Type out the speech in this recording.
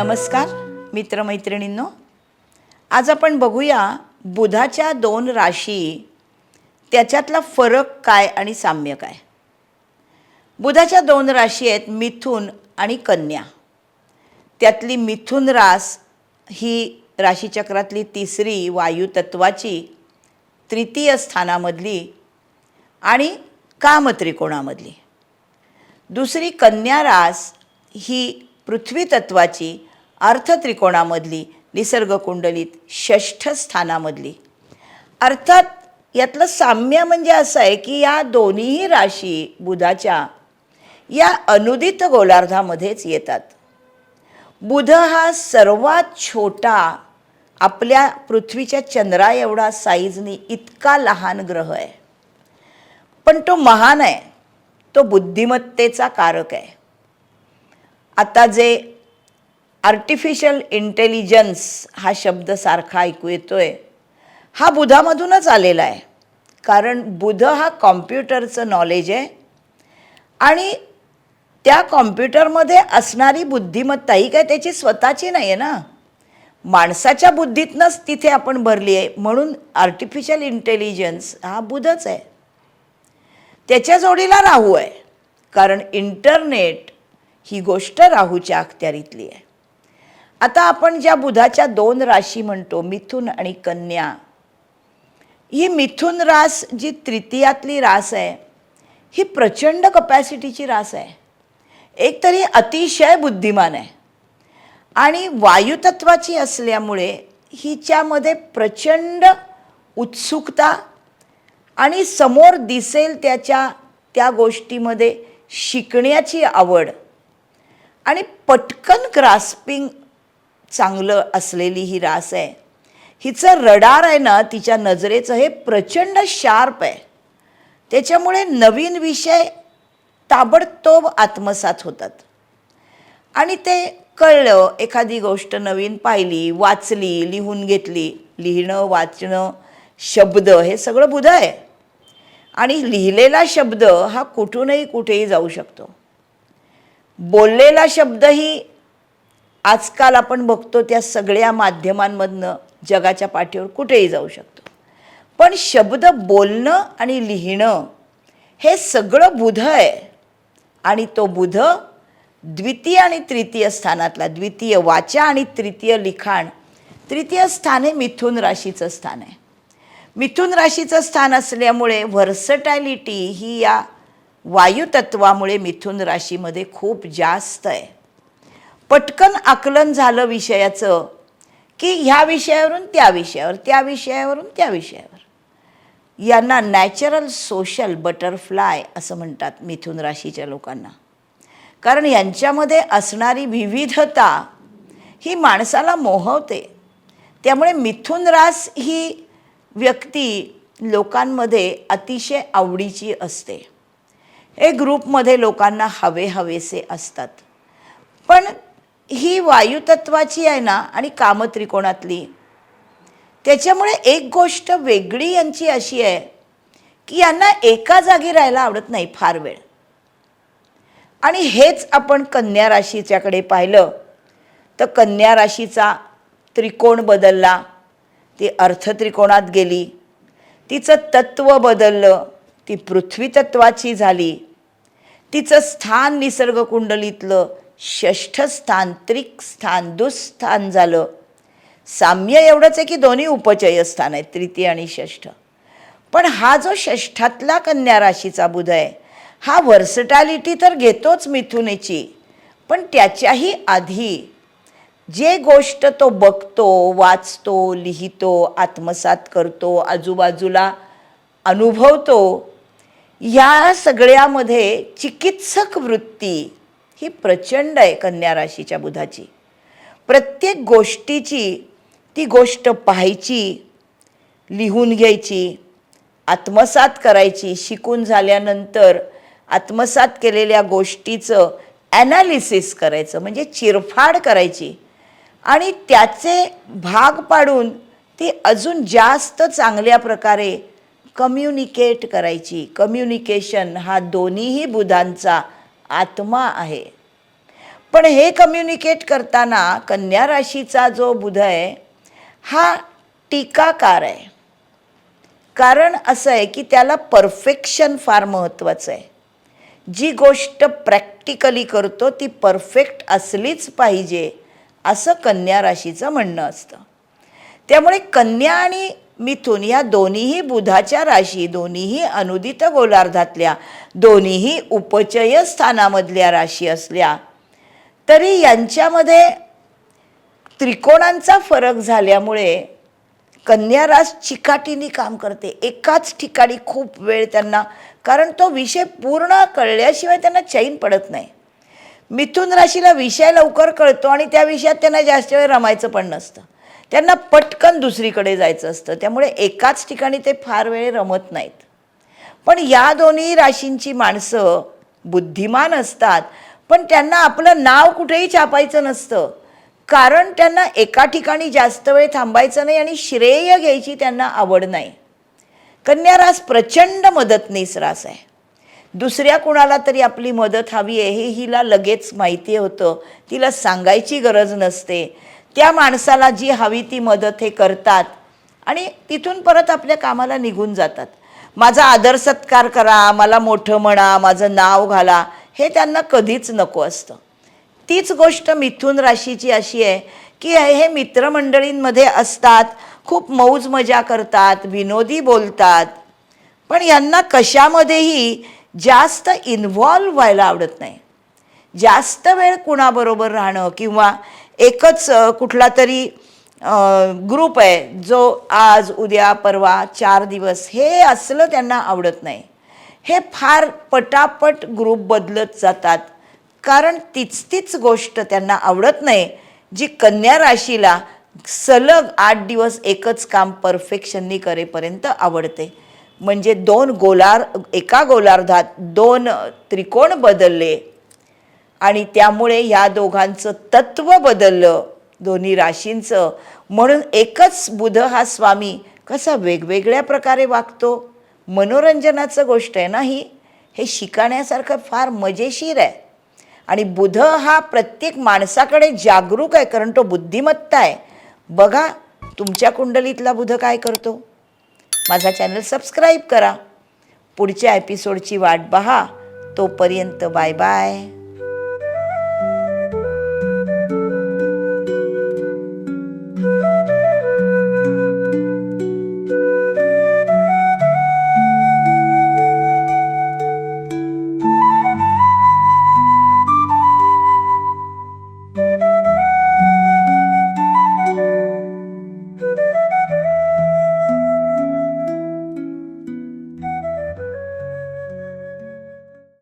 नमस्कार मित्रमैत्रिणींनो, आज आपण बघूया बुधाच्या 2 राशी, त्याच्यातला फरक काय आणि साम्य काय. बुधाच्या 2 राशी आहेत मिथुन आणि कन्या. त्यातली मिथुन रास ही राशीचक्रातली तिसरी वायू तत्वाची तृतीय स्थानामधली आणि कामत्रिकोणामधली. दुसरी कन्या रास ही पृथ्वी तत्वाची अर्थत्रिकोणामधली निसर्ग कुंडलीत 6ठ स्थानामधली. अर्थात यातलं साम्य म्हणजे असं आहे की या दोन्ही राशी बुधाच्या या अनुदित गोलार्धामध्येच येतात. बुध हा सर्वात छोटा, आपल्या पृथ्वीच्या चंद्रा एवढा साईजनी इतका लहान ग्रह आहे, पण तो महान आहे, तो बुद्धिमत्तेचा कारक आहे. आता जे आर्टिफिशियल इंटेलिजन्स हा शब्द सारखा ऐकू येतोय, हा बुधामधूनच आलेला आहे. कारण बुध हा कॉम्प्युटरचं नॉलेज आहे आणि त्या कॉम्प्युटरमध्ये असणारी बुद्धिमत्ता ही काय त्याची स्वतःची नाही आहे ना, माणसाच्या बुद्धीतनंच तिथे आपण भरली आहे. म्हणून आर्टिफिशियल इंटेलिजन्स हा बुधच आहे. त्याच्या जोडीला राहू आहे, कारण इंटरनेट ही गोष्ट राहूच्या अखत्यारीतली आहे. आता आपण ज्या बुधाच्या 2 राशी म्हणतो मिथुन आणि कन्या, ही मिथुन रास जी तृतीयातली रास आहे, ही प्रचंड कपॅसिटीची रास आहे. एक तरी अतिशय बुद्धिमान आहे आणि वायुतत्वाची असल्यामुळे हिच्यामध्ये प्रचंड उत्सुकता आणि समोर दिसेल त्या गोष्टीमध्ये शिकण्याची आवड आणि पटकन ग्रास्पिंग चांगलं असलेली ही रास आहे. हिचं रडार आहे ना, तिच्या नजरेचं हे प्रचंड शार्प आहे. त्याच्यामुळे नवीन विषय ताबडतोब आत्मसात होतात आणि ते कळलं, एखादी गोष्ट नवीन पाहिली, वाचली, लिहून घेतली. लिहिणं, वाचणं, शब्द हे सगळं बुध आहे आणि लिहिलेला शब्द हा कुठूनही कुठेही जाऊ शकतो. बोललेला शब्दही आजकाल आपण बघतो त्या सगळ्या माध्यमांमधनं जगाच्या पाठीवर कुठेही जाऊ शकतो. पण शब्द बोलणं आणि लिहिणं हे सगळं बुध आहे आणि तो बुध द्वितीय आणि तृतीय स्थानातला, द्वितीय वाचा आणि तृतीय लिखाण. तृतीय स्थान हे मिथुन राशीचं स्थान आहे. मिथुन राशीचं स्थान असल्यामुळे व्हर्सटॅलिटी ही या वायुतत्वामुळे मिथुन राशीमध्ये खूप जास्त आहे. पटकन आकलन झालं विषयाचं की ह्या विषयावरून त्या विषयावर, त्या विषयावरून त्या विषयावर. यांना नॅचरल सोशल बटरफ्लाय असं म्हणतात मिथुन राशीच्या लोकांना. कारण यांच्यामध्ये असणारी विविधता ही माणसाला मोहवते. त्यामुळे मिथुन रास ही व्यक्ती लोकांमध्ये अतिशय आवडीची असते. हे ग्रुपमध्ये लोकांना हवेसे असतात. पण ही वायुतत्वाची आहे ना आणि कामत्रिकोणातली, त्याच्यामुळे एक गोष्ट वेगळी यांची अशी आहे की यांना एका जागी राहायला आवडत नाही फार वेळ. आणि हेच आपण कन्या राशीच्याकडे पाहिलं तर कन्या राशीचा त्रिकोण बदलला, ती अर्थत्रिकोणात गेली, तिचं तत्व बदललं, ती पृथ्वी तत्वाची झाली. तिचं स्थान निसर्ग कुंडलीतलं 6ठ स्थान, त्रिक स्थान, दुःस्थान झालं. साम्य एवढंच आहे की दोन्ही उपचय स्थान आहेत, तृतीय आणि 6ठ. पण हा जो 6ठातला कन्या राशीचा बुध आहे, हा व्हर्सटॅलिटी तर घेतोच मिथुनेची, पण त्याच्याही आधी जे गोष्ट तो बघतो, वाचतो, लिहितो, आत्मसात करतो, आजूबाजूला अनुभवतो, या सगळ्यामध्ये चिकित्सक वृत्ती ही प्रचंड आहे कन्या राशीच्या बुधाची. प्रत्येक गोष्टीची ती गोष्ट पाहायची, लिहून घ्यायची, आत्मसात करायची. शिकून झाल्यानंतर आत्मसात केलेल्या गोष्टीचं ॲनालिसिस करायचं, म्हणजे चिरफाड करायची आणि त्याचे भाग पाडून ती अजून जास्त चांगल्या प्रकारे कम्युनिकेट करायची. कम्युनिकेशन हा दोन्हीही बुधांचा आत्मा आहे. पण हे कम्युनिकेट करताना कन्या राशीचा जो बुध आहे हा टीकाकार आहे. कारण असं आहे की त्याला परफेक्शन फार महत्त्वाचं आहे. जी गोष्ट प्रॅक्टिकली करतो ती परफेक्ट असलीच पाहिजे असं कन्या राशीचं म्हणणं असतं. त्यामुळे कन्या आणि मिथुन या दोन्हीही बुधाच्या राशी, दोन्हीही अनुदित गोलार्धातल्या, दोन्हीही उपचय स्थानामधल्या राशी असल्या तरी यांच्यामध्ये त्रिकोणांचा फरक झाल्यामुळे कन्या रास चिकाटीने काम करते. एकाच ठिकाणी खूप वेळ त्यांना, कारण तो विषय पूर्ण कळल्याशिवाय त्यांना चैन पडत नाही. मिथुन राशीला विषय लवकर कळतो आणि त्या विषयात त्यांना जास्त वेळ रमायचं पण नसतं. त्यांना पटकन दुसरीकडे जायचं असतं. त्यामुळे एकाच ठिकाणी ते फार वेळ रमत नाहीत. पण या दोन्ही राशींची माणसं बुद्धिमान असतात, पण त्यांना आपलं नाव कुठेही छापायचं नसतं. कारण त्यांना एका ठिकाणी जास्त वेळ थांबायचं नाही आणि श्रेय घ्यायची त्यांना आवड नाही. कन्या रास प्रचंड मदतनीस रास आहे. दुसऱ्या कुणाला तरी आपली मदत हवी आहे हे हिला लगेच माहिती होतं. तिला सांगायची गरज नसते. त्या माणसाला जी हवी ती मदत हे करतात आणि तिथून परत आपल्या कामाला निघून जातात. माझा आदर सत्कार करा, मला मोठं म्हणा, माझं नाव घाला, हे त्यांना कधीच नको असतं. तीच गोष्ट मिथुन राशीची अशी आहे की हे मित्रमंडळींमध्ये असतात, खूप मौज मजा करतात, विनोदी बोलतात, पण यांना कशामध्येही जास्त इन्व्हॉल्व व्हायला आवडत नाही. जास्त वेळ कुणाबरोबर राहणं किंवा एकच कुठला तरी ग्रुप आहे जो आज उद्या परवा 4 दिवस हे असलं त्यांना आवडत नाही. हे फार पटापट ग्रुप बदलत जातात. कारण तीच गोष्ट त्यांना आवडत नाही जी कन्या राशीला सलग 8 दिवस एकच काम परफेक्शननी करेपर्यंत आवडते. म्हणजे एका गोलार्धात 2 त्रिकोण बदलले आणि त्यामुळे या दोघांचं तत्व बदललं, दोन्ही राशींचं. म्हणून एकच बुध हा स्वामी कसा वेगवेगळ्या प्रकारे वागतो. मनोरंजनाचं गोष्ट आहे ना ही. हे शिकण्यासारखं फार मजेशीर आहे. आणि बुध हा प्रत्येक माणसाकडे जागरूक आहे, कारण तो बुद्धिमत्ता आहे. बघा तुमच्या कुंडलीतला बुध काय करतो. माझा चॅनल सबस्क्राईब करा. पुढच्या एपिसोडची वाट पहा. तोपर्यंत बाय बाय.